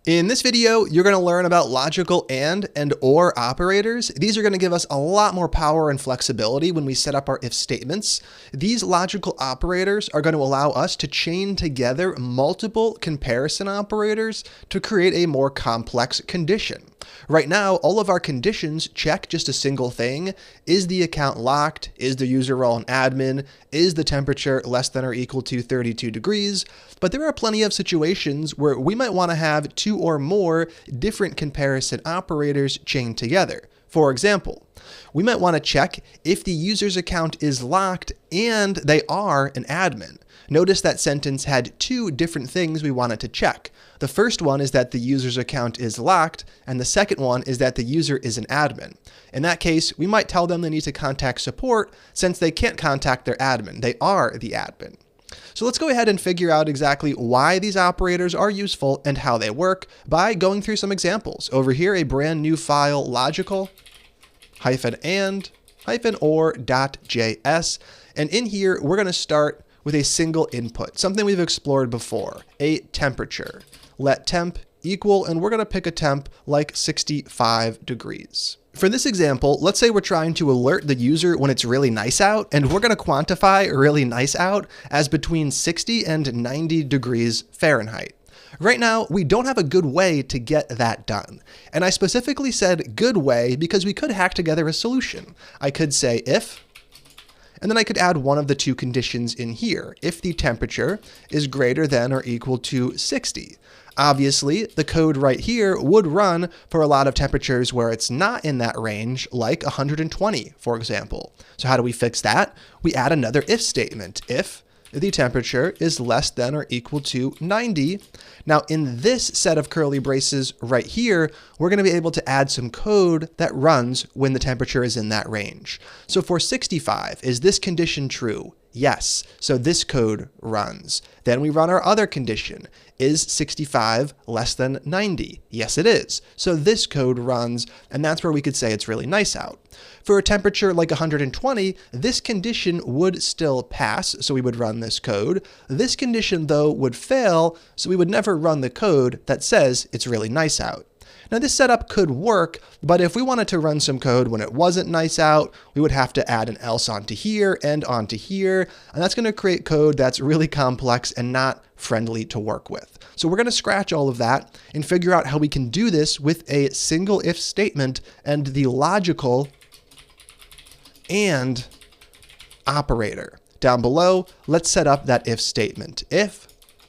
In this video, you're going to learn about logical and or operators. These are going to give us a lot more power and flexibility when we set up our if statements. These logical operators are going to allow us to chain together multiple comparison operators to create a more complex condition. Right now, all of our conditions check just a single thing. Is the account locked? Is the user role an admin? Is the temperature less than or equal to 32 degrees? But there are plenty of situations where we might want to have two or more different comparison operators chained together. For example, we might want to check if the user's account is locked and they are an admin. Notice that sentence had two different things we wanted to check. The first one is that the user's account is locked, and the second one is that the user is an admin. In that case, we might tell them they need to contact support since they can't contact their admin. They are the admin. So let's go ahead and figure out exactly why these operators are useful and how they work by going through some examples. Over here, a brand new file, logical-and-or.js. And in here, we're going to start with a single input, something we've explored before, a temperature. Let temp equal, and we're going to pick a temp like 65 degrees. For this example, let's say we're trying to alert the user when it's really nice out, and we're going to quantify really nice out as between 60 and 90 degrees Fahrenheit. Right now, we don't have a good way to get that done. And I specifically said good way because we could hack together a solution. I could say if, and then I could add one of the two conditions in here, if the temperature is greater than or equal to 60. Obviously, the code right here would run for a lot of temperatures where it's not in that range, like 120, for example. So how do we fix that? We add another if statement. If the temperature is less than or equal to 90. Now, in this set of curly braces right here, we're going to be able to add some code that runs when the temperature is in that range. So for 65, is this condition true? Yes. So this code runs. Then we run our other condition. Is 65 less than 90? Yes, it is. So this code runs, and that's where we could say it's really nice out. For a temperature like 120, this condition would still pass, so we would run this code. This condition, though, would fail, so we would never run the code that says it's really nice out. Now, this setup could work, but if we wanted to run some code when it wasn't nice out, we would have to add an else onto here and onto here, and that's going to create code that's really complex and not friendly to work with. So we're going to scratch all of that and figure out how we can do this with a single if statement and the logical and operator. Down below, let's set up that if statement. If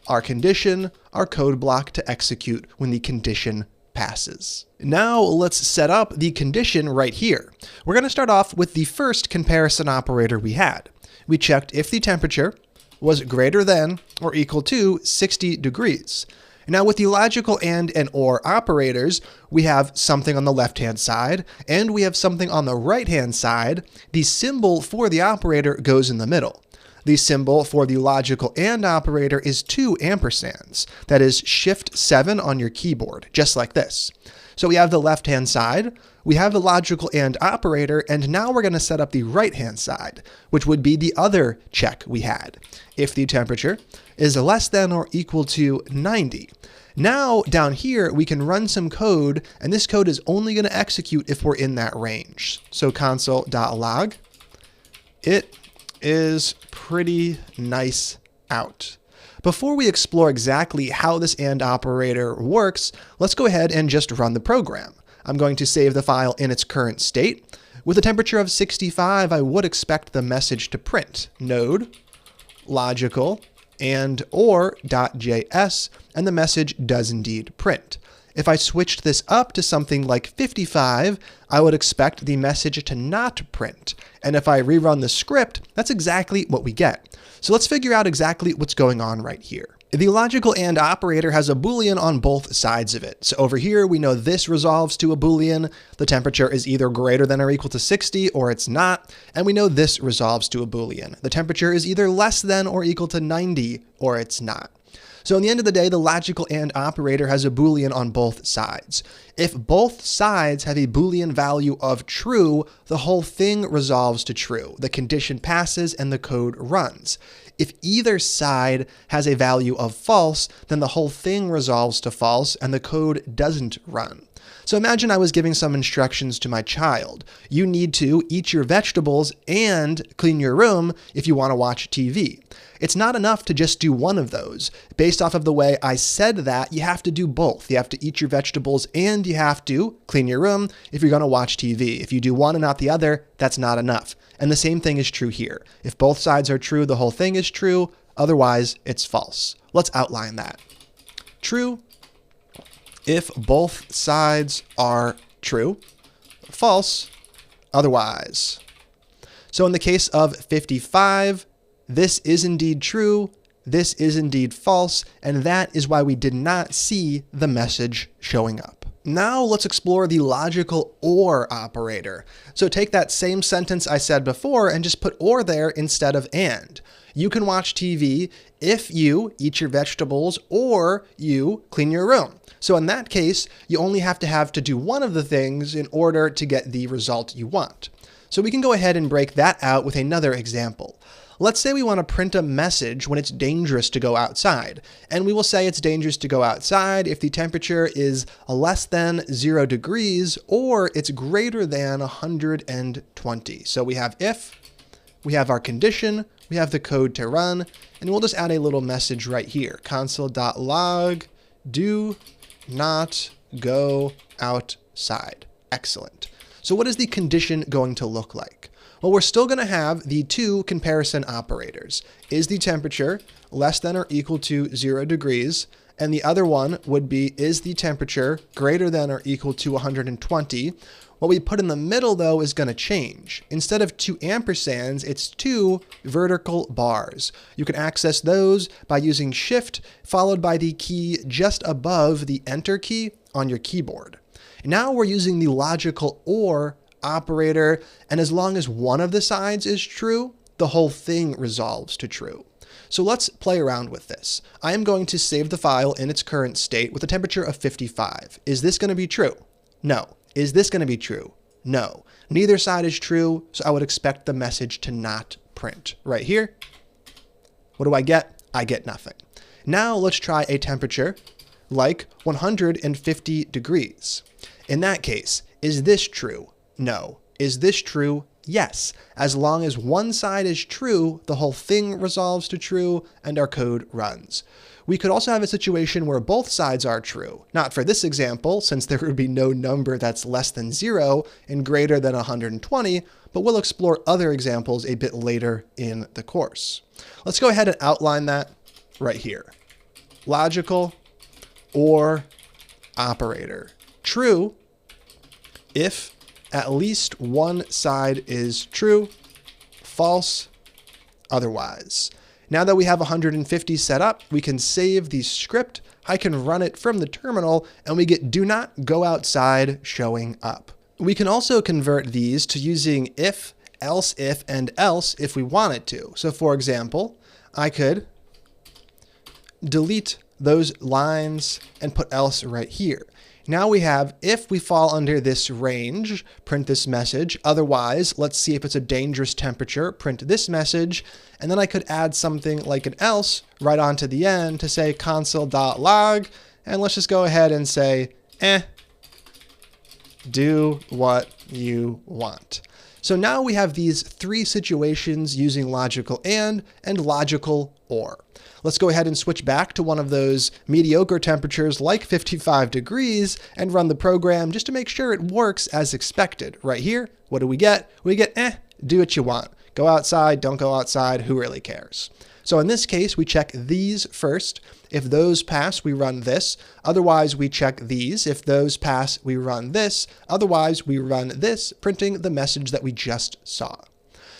our condition, our code block to execute when the condition passes. Now let's set up the condition right here. We're going to start off with the first comparison operator we had. We checked if the temperature was greater than or equal to 60 degrees. Now with the logical and or operators, we have something on the left-hand side and we have something on the right-hand side. The symbol for the operator goes in the middle. The symbol for the logical and operator is 2 ampersands. That is Shift 7 on your keyboard, just like this. So we have the left-hand side, we have the logical and operator, and now we're going to set up the right-hand side, which would be the other check we had. If the temperature is less than or equal to 90. Now, down here, we can run some code, and this code is only going to execute if we're in that range. So console.log, it is pretty nice out. Before we explore exactly how this AND operator works, let's go ahead and just run the program. I'm going to save the file in its current state. With a temperature of 65, I would expect the message to print node logical and or.js, and the message does indeed print. If I switched this up to something like 55, I would expect the message to not print. And if I rerun the script, that's exactly what we get. So let's figure out exactly what's going on right here. The logical AND operator has a Boolean on both sides of it. So over here, we know this resolves to a Boolean. The temperature is either greater than or equal to 60 or it's not. And we know this resolves to a Boolean. The temperature is either less than or equal to 90 or it's not. So in the end of the day, the logical AND operator has a Boolean on both sides. If both sides have a Boolean value of true, the whole thing resolves to true. The condition passes and the code runs. If either side has a value of false, then the whole thing resolves to false and the code doesn't run. So imagine I was giving some instructions to my child. You need to eat your vegetables and clean your room if you want to watch TV. It's not enough to just do one of those. Based off of the way I said that, you have to do both. You have to eat your vegetables and you have to clean your room if you're going to watch TV. If you do one and not the other, that's not enough. And the same thing is true here. If both sides are true, the whole thing is true. Otherwise, it's false. Let's outline that. True if both sides are true. False otherwise. So in the case of 55, this is indeed true, this is indeed false, and that is why we did not see the message showing up. Now let's explore the logical OR operator. So take that same sentence I said before and just put OR there instead of and. You can watch TV if you eat your vegetables or you clean your room. So in that case, you only have to do one of the things in order to get the result you want. So we can go ahead and break that out with another example. Let's say we want to print a message when it's dangerous to go outside. And we will say it's dangerous to go outside if the temperature is less than 0 degrees or it's greater than 120. So we have if, we have our condition, we have the code to run, and we'll just add a little message right here. Console.log, do not go outside. Excellent. So what is the condition going to look like? Well, we're still going to have the two comparison operators. Is the temperature less than or equal to 0 degrees? And the other one would be, is the temperature greater than or equal to 120? What we put in the middle, though, is going to change. Instead of 2 ampersands, it's 2 vertical bars. You can access those by using Shift followed by the key just above the Enter key on your keyboard. Now we're using the logical OR operator, and as long as one of the sides is true, the whole thing resolves to true. So let's play around with this. I am going to save the file in its current state with a temperature of 55. Is this going to be true? No. Is this going to be true? No. Neither side is true, so I would expect the message to not print. Right here, what do I get? I get nothing. Now let's try a temperature like 150 degrees. In that case, is this true? No. Is this true? Yes. As long as one side is true, the whole thing resolves to true and our code runs. We could also have a situation where both sides are true. Not for this example, since there would be no number that's less than 0 and greater than 120, but we'll explore other examples a bit later in the course. Let's go ahead and outline that right here. Logical OR operator. True if at least one side is true, false otherwise. Now that we have 150 set up, we can save the script. I can run it from the terminal and we get do not go outside showing up. We can also convert these to using if, else if, and else if we wanted to. So for example, I could delete those lines and put else right here. Now we have, if we fall under this range, print this message. Otherwise, let's see if it's a dangerous temperature, print this message. And then I could add something like an else right onto the end to say console.log. And let's just go ahead and say, do what you want. So now we have these 3 situations using logical and logical OR. Let's go ahead and switch back to one of those mediocre temperatures like 55 degrees and run the program just to make sure it works as expected. Right here, what do we get? We get, do what you want. Go outside, don't go outside, who really cares? So in this case, we check these first. If those pass, we run this. Otherwise, we check these. If those pass, we run this. Otherwise, we run this, printing the message that we just saw.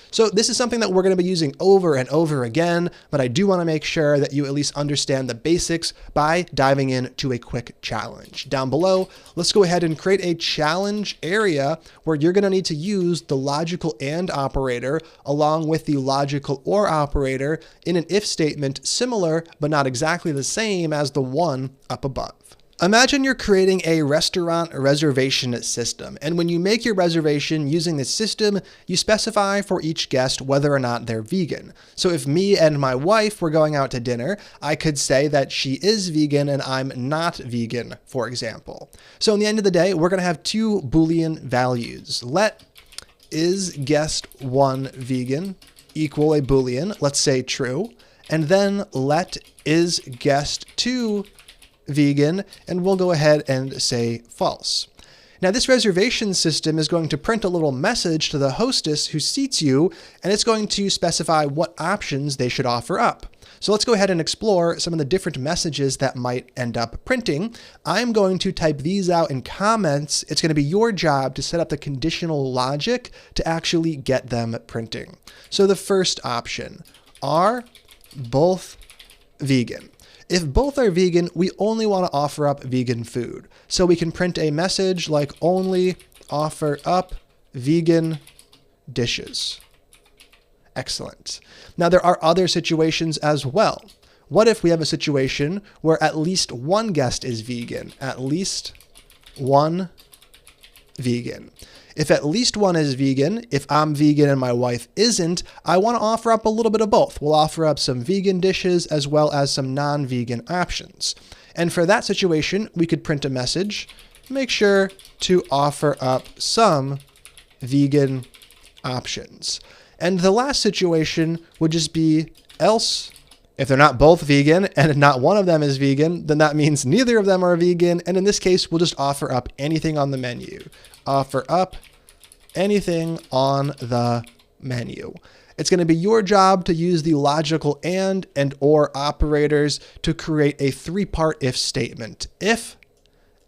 So this is something that we're going to be using over and over again, but I do want to make sure that you at least understand the basics by diving into a quick challenge. Down below, let's go ahead and create a challenge area where you're going to need to use the logical AND operator along with the logical OR operator in an if statement similar but not exactly the same as the one up above. Imagine you're creating a restaurant reservation system, and when you make your reservation using this system, you specify for each guest whether or not they're vegan. So if me and my wife were going out to dinner, I could say that she is vegan and I'm not vegan, for example. So in the end of the day, we're going to have two Boolean values. Let is guest 1 vegan equal a Boolean, let's say true, and then let is guest 2 vegan, and we'll go ahead and say false. Now this reservation system is going to print a little message to the hostess who seats you, and it's going to specify what options they should offer up. So let's go ahead and explore some of the different messages that might end up printing. I'm going to type these out in comments. It's going to be your job to set up the conditional logic to actually get them printing. So the first option, are both vegan? If both are vegan, we only want to offer up vegan food. So we can print a message like only offer up vegan dishes. Excellent. Now there are other situations as well. What if we have a situation where at least one guest is vegan? At least one vegan. If at least one is vegan, if I'm vegan and my wife isn't, I want to offer up a little bit of both. We'll offer up some vegan dishes as well as some non-vegan options. And for that situation, we could print a message, make sure to offer up some vegan options. And the last situation would just be else. If they're not both vegan and not one of them is vegan, then that means neither of them are vegan. And in this case, we'll just offer up anything on the menu. Offer up anything on the menu. It's going to be your job to use the logical and or operators to create a three-part if statement. If,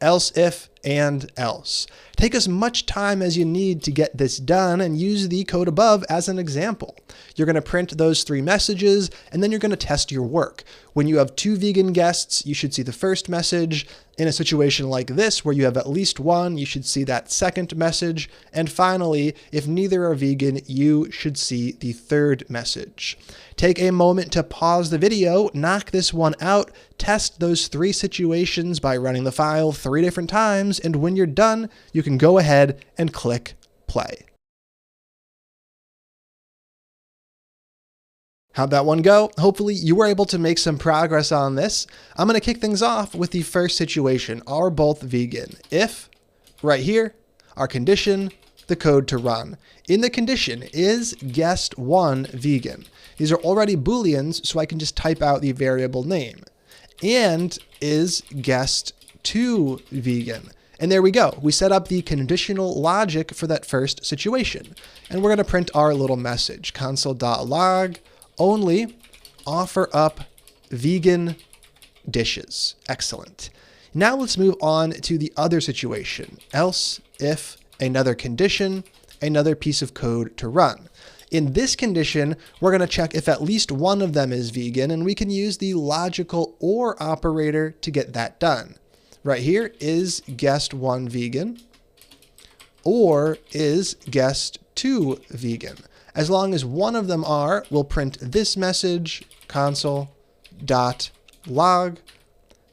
else if, and else. Take as much time as you need to get this done and use the code above as an example. You're going to print those three messages and then you're going to test your work. When you have two vegan guests, you should see the first message. In a situation like this, where you have at least one, you should see that second message. And finally, if neither are vegan, you should see the third message. Take a moment to pause the video, knock this one out, test those three situations by running the file 3 different times, and when you're done, you can go ahead and click play. How'd that one go? Hopefully you were able to make some progress on this. I'm going to kick things off with the first situation, are both vegan? If, right here, our condition, the code to run. In the condition, is guest 1 vegan? These are already Booleans, so I can just type out the variable name. And is guest 2 vegan? And there we go. We set up the conditional logic for that first situation. And we're going to print our little message, console.log. Only offer up vegan dishes. Excellent. Now let's move on to the other situation. Else if another condition, another piece of code to run. In this condition, we're going to check if at least one of them is vegan, and we can use the logical or operator to get that done. Right here, is guest 1 vegan? Or is guest 2 vegan? As long as one of them are, we'll print this message, console.log.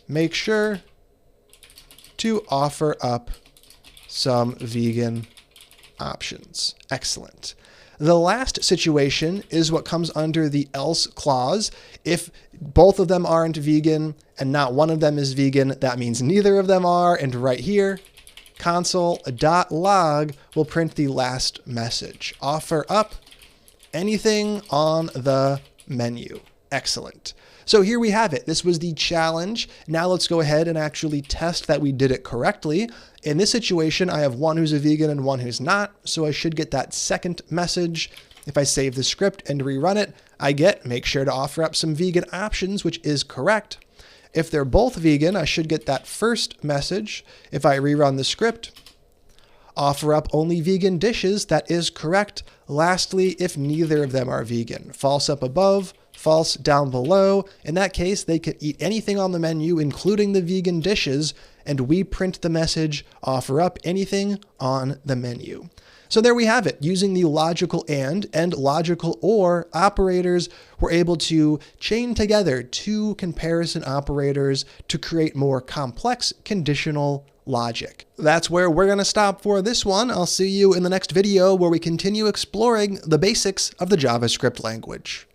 Make sure to offer up some vegan options. Excellent. The last situation is what comes under the else clause. If both of them aren't vegan and not one of them is vegan, that means neither of them are. And right here, console.log will print the last message. Offer up anything on the menu. Excellent. So here we have it. This was the challenge. Now let's go ahead and actually test that we did it correctly. In this situation, I have one who's a vegan and one who's not, so I should get that second message. If I save the script and rerun it, I get make sure to offer up some vegan options, which is correct. If they're both vegan, I should get that first message. If I rerun the script, offer up only vegan dishes, that is correct. Lastly, if neither of them are vegan, false up above, false down below. In that case, they could eat anything on the menu, including the vegan dishes, and we print the message, offer up anything on the menu. So there we have it. Using the logical and logical or operators, we're able to chain together two comparison operators to create more complex conditional logic. That's where we're going to stop for this one. I'll see you in the next video where we continue exploring the basics of the JavaScript language.